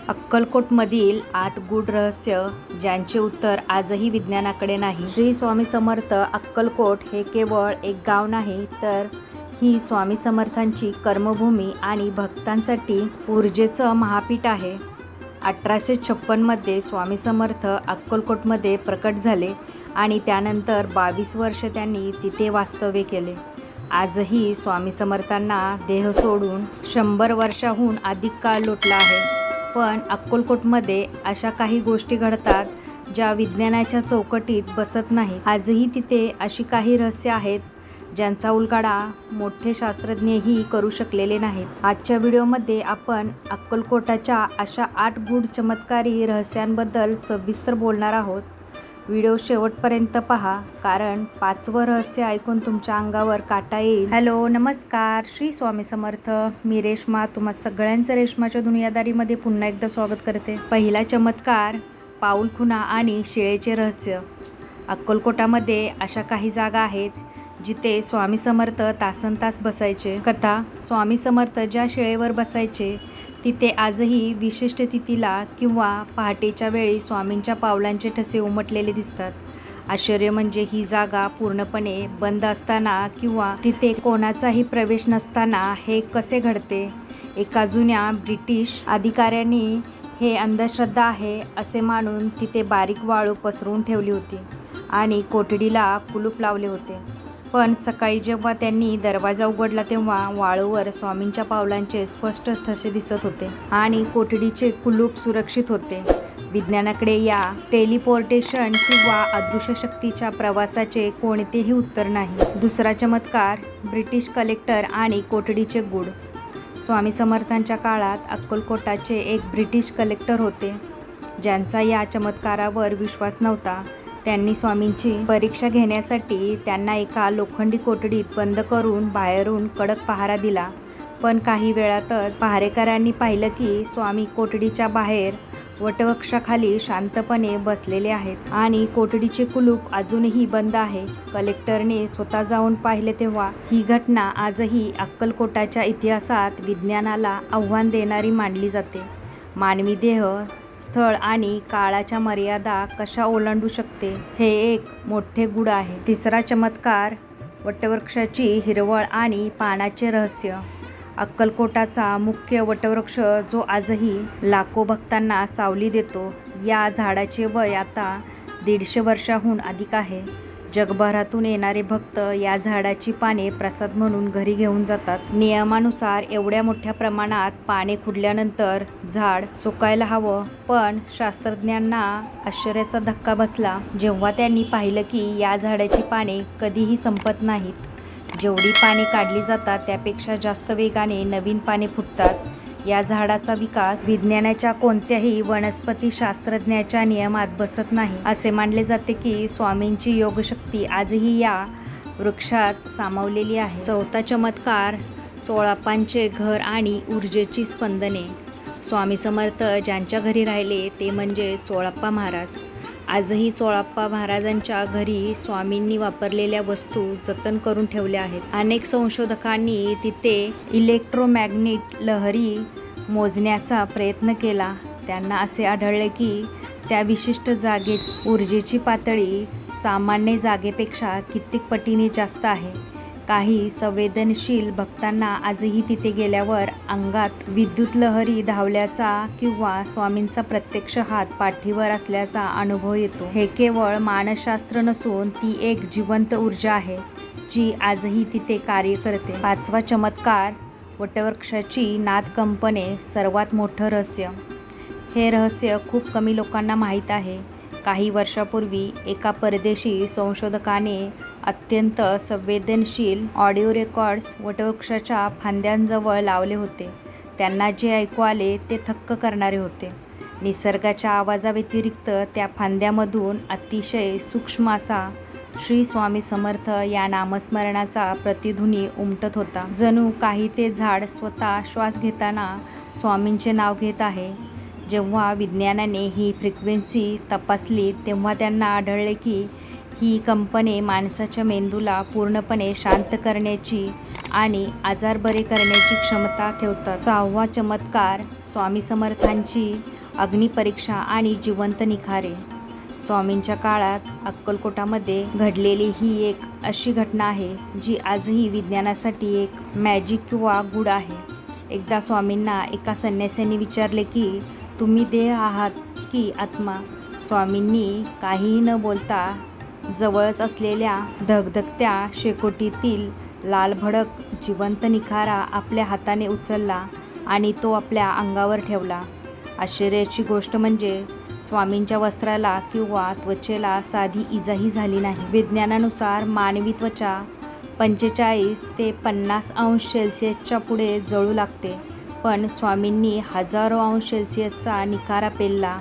अक्कलकोटमधील 8 गूढ रहस्य ज्यांचे उत्तर आजही विज्ञानाकडे नाही. श्री स्वामी समर्थ अक्कलकोट हे केवळ एक गाव नाही, तर ही स्वामी समर्थांची कर्मभूमी आणि भक्तांसाठी ऊर्जेचं महापीठ आहे. 1856 मध्ये स्वामी समर्थ अक्कलकोटमध्ये प्रकट झाले आणि त्यानंतर 22 वर्ष त्यांनी तिथे वास्तव्य केले. आजही स्वामी समर्थांना देह सोडून 100 वर्षाहून अधिक काळ लोटला आहे. पण अक्कलकोटमध्ये अशा काही गोष्टी घडतात ज्या विज्ञानाच्या चौकटीत बसत नाही. आजही तिथे अशी काही रहस्य आहेत ज्यांचा उलगडा मोठे शास्त्रज्ञही करू शकलेले नाहीत. आजच्या व्हिडिओमध्ये आपण अक्कलकोटाच्या अशा 8 गूढ चमत्कारी रहस्यांबद्दल सविस्तर बोलणार आहोत. व्हिडिओ शेवटपर्यंत पहा, कारण 5वं रहस्य ऐकून तुमच्या अंगावर काटा येईल. हॅलो, नमस्कार, श्री स्वामी समर्थ. मी रेश्मा तुम्हा सगळ्यांचं रेश्माच्या दुनियादारीमध्ये पुन्हा एकदा स्वागत करते. पहिला चमत्कार, पाऊलखुणा आणि शिळेचे रहस्य. अक्कलकोटामध्ये अशा काही जागा आहेत जिथे स्वामी समर्थ तासनतास बसायचे. कथा, स्वामी समर्थ ज्या शिळेवर बसायचे तिथे आजही विशिष्ट तिथीला किंवा पहाटेच्या वेळी स्वामींच्या पावलांचे ठसे उमटलेले दिसतात. आश्चर्य म्हणजे ही जागा पूर्णपणे बंद असताना किंवा तिथे कोणाचाही प्रवेश नसताना हे कसे घडते. एका जुन्या ब्रिटिश अधिकाऱ्यांनी हे अंधश्रद्धा आहे असे मानून तिथे बारीक वाळू पसरवून ठेवली होती आणि कोठडीला कुलूप लावले होते. पण सकाळी जेव्हा त्यांनी दरवाजा उघडला तेव्हा वाळूवर स्वामींच्या पावलांचे स्पष्ट ठसे दिसत होते आणि कोठडीचे कुलूप सुरक्षित होते. विज्ञानाकडे या टेलिपोर्टेशन किंवा अदृश्य शक्तीच्या प्रवासाचे कोणतेही उत्तर नाही. दुसरा चमत्कार, ब्रिटिश कलेक्टर आणि कोठडीचे गूढ. स्वामी समर्थांच्या काळात अक्कलकोटाचे एक ब्रिटिश कलेक्टर होते ज्यांचा या चमत्कारावर विश्वास नव्हता. त्यांनी स्वामींची परीक्षा घेण्यासाठी त्यांना एका लोखंडी कोठडीत बंद करून बाहेरून कडक पहारा दिला. पण काही वेळातच पहारेकरांनी पाहिलं की स्वामी कोठडीच्या बाहेर वटवृक्षाखाली शांतपणे बसलेले आहेत आणि कोठडीचे कुलूप अजूनही बंद आहे. कलेक्टरने स्वतः जाऊन पाहिले तेव्हा ही घटना आजही अक्कलकोटाच्या इतिहासात विज्ञानाला आव्हान देणारी मानली जाते. मानवी देह, स्थळ आणि काळाच्या मर्यादा कशा ओलांडू शकते हे एक मोठे गूढ आहे. तिसरा चमत्कार, वटवृक्षाची हिरवळ आणि पानाचे रहस्य. अक्कलकोटाचा मुख्य वटवृक्ष जो आजही लाखो भक्तांना सावली देतो, या झाडाचे वय आता 150 वर्षाहून अधिक आहे. जगभरातून येणारे भक्त या झाडाची पाने प्रसाद म्हणून घरी घेऊन जातात. नियमानुसार एवढ्या मोठ्या प्रमाणात पाने खुडल्यानंतर झाड सुकायला हवं, पण शास्त्रज्ञांना आश्चर्याचा धक्का बसला जेव्हा त्यांनी पाहिलं की या झाडाची पाने कधीही संपत नाहीत. जेवढी पाने काढली जातात त्यापेक्षा जास्त वेगाने नवीन पाने फुटतात. या झाडाचा विकास विज्ञानाच्या कोणत्याही वनस्पती शास्त्रज्ञाच्या नियमात बसत नाही. असे मानले जाते की स्वामींची योगशक्ती आजही या वृक्षात सामावलेली आहे. चौथा चमत्कार, चोळाप्पांचे घर आणि ऊर्जेची स्पंदने. स्वामी समर्थ ज्यांच्या घरी राहिले ते म्हणजे चोळाप्पा महाराज. आजही चोळाप्पा महाराजांच्या घरी स्वामींनी वापरलेल्या वस्तू जतन करून ठेवल्या आहेत. अनेक संशोधकांनी तिथे इलेक्ट्रोमॅग्नेट लहरी मोजण्याचा प्रयत्न केला. त्यांना असे आढळले की त्या विशिष्ट जागेत ऊर्जेची पातळी सामान्य जागेपेक्षा कित्येक पटीने जास्त आहे. काही संवेदनशील भक्तांना आजही तिथे गेल्यावर अंगात विद्युत लहरी धावल्याचा किंवा स्वामींचा प्रत्यक्ष हात पाठीवर असल्याचा अनुभव येतो. हे केवळ मानसशास्त्र नसून ती एक जिवंत ऊर्जा आहे जी आजही तिथे कार्य करते. 5वा चमत्कार, वटवृक्षाची नाद कंपने. सर्वात मोठं रहस्य. हे रहस्य खूप कमी लोकांना माहीत आहे. काही वर्षापूर्वी एका परदेशी संशोधकाने अत्यंत संवेदनशील ऑडिओ रेकॉर्ड्स वटवृक्षाच्या फांद्यांजवळ लावले होते. त्यांना जे ऐकू आले ते थक्क करणारे होते. निसर्गाच्या आवाजाव्यतिरिक्त त्या फांद्यामधून अतिशय सूक्ष्म असा श्री स्वामी समर्थ या नामस्मरणाचा प्रतिध्वनी उमटत होता. जणू काही ते झाड स्वतः श्वास घेताना स्वामींचे नाव घेत आहे. जेव्हा विज्ञानाने ही फ्रिक्वेन्सी तपासली तेव्हा त्यांना आढळले की ही कंपने माणसाच्या मेंदूला पूर्णपणे शांत करण्याची आणि आजार बरे करण्याची क्षमता ठेवतात. 6वा चमत्कार, स्वामी समर्थांची अग्निपरीक्षा आणि जिवंत निखारे. स्वामींच्या काळात अक्कलकोटामध्ये घडलेली ही एक अशी घटना आहे जी आजही विज्ञानासाठी एक मॅजिक किंवा गूढ आहे. एकदा स्वामींना एका संन्याशाने विचारले की तुम्ही देह आहात की आत्मा. स्वामींनी काहीही न बोलता जवळच असलेल्या धगधगत्या शेकोटीतील लालभडक जिवंत निखारा आपल्या हाताने उचलला आणि तो आपल्या अंगावर ठेवला. आश्चर्याची गोष्ट म्हणजे स्वामींच्या वस्त्राला किंवा त्वचेला साधी इजाही झाली नाही. विज्ञानानुसार मानवी त्वचा 45 ते 50 अंश सेल्सिअसच्या पुढे जळू लागते, पण स्वामींनी हजारो अंश सेल्सिअसचा निखारा पेलला.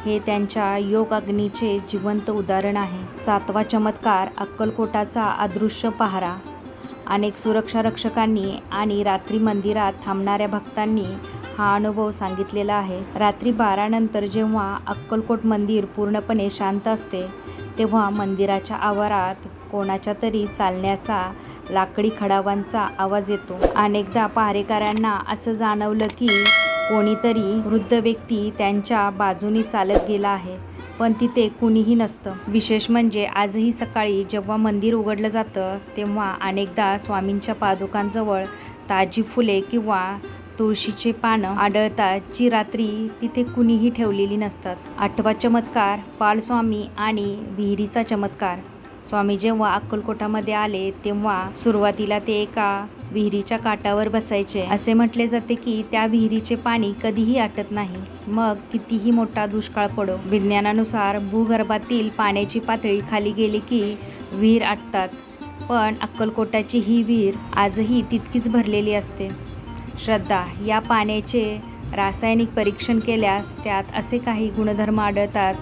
हे त्यांच्या योग अग्नीचे जिवंत उदाहरण आहे. 7वा चमत्कार, अक्कलकोटाचा अदृश्य पहारा. अनेक सुरक्षा रक्षकांनी आणि रात्री मंदिरात थांबणाऱ्या भक्तांनी हा अनुभव सांगितलेला आहे. रात्री 12 नंतर जेव्हा अक्कलकोट मंदिर पूर्णपणे शांत असते तेव्हा मंदिराच्या आवारात कोणाच्या तरी चालण्याचा लाकडी खडावांचा आवाज येतो. अनेकदा पहारेकऱ्यांना असं जाणवलं की कोणीतरी वृद्ध व्यक्ती त्यांच्या बाजूनी चालत गेला आहे, पण तिथे कुणीही नसतं. विशेष म्हणजे आजही सकाळी जेव्हा मंदिर उघडलं जातं तेव्हा अनेकदा स्वामींच्या पादुकांजवळ ताजी फुले किंवा तुळशीचे पानं आढळतात जी रात्री तिथे कुणीही ठेवलेली नसतात. 8वा चमत्कार, पालस्वामी आणि विहिरीचा चमत्कार. स्वामी जेव्हा अक्कलकोटामध्ये आले तेव्हा सुरुवातीला ते एका विहिरीच्या काठावर बसायचे. असे म्हटले जाते की त्या विहिरीचे पाणी कधीही आटत नाही, मग कितीही मोठा दुष्काळ पडो. विज्ञानानुसार भूगर्भातील पाण्याची पातळी खाली गेली की विहीर आटतात, पण अक्कलकोटाची ही विहीर आजही तितकीच भरलेली असते. श्रद्धा. या पाण्याचे रासायनिक परीक्षण केल्यास त्यात असे काही गुणधर्म आढळतात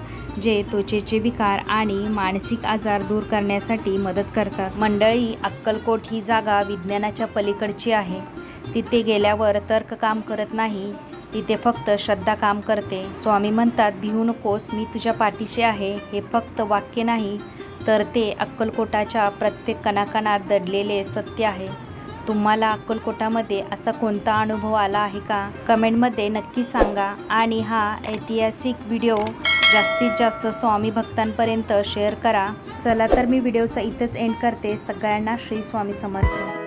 जे त्वचेचे विकार आणि मानसिक आजार दूर करण्यासाठी मदत करतात. मंडळी, अक्कलकोट ही जागा विज्ञानाच्या पलीकडची आहे. तिथे गेल्यावर तर्क काम करत नाही, तिथे फक्त श्रद्धा काम करते. स्वामी म्हणतात, भिवू नकोस, मी तुझ्या पाठीशी आहे. हे फक्त वाक्य नाही, तर ते अक्कलकोटाच्या प्रत्येक कणाकणात दडलेले सत्य आहे. तुम्हाला अक्कलकोटामध्ये असा कोणता अनुभव आला आहे का? कमेंटमध्ये नक्की सांगा आणि हा ऐतिहासिक व्हिडिओ जास्तीत जास्त स्वामी भक्तांपर्यंत शेअर करा. चला तर मी व्हिडिओचा इथंच एंड करते. सगळ्यांना श्री स्वामी समर्थ.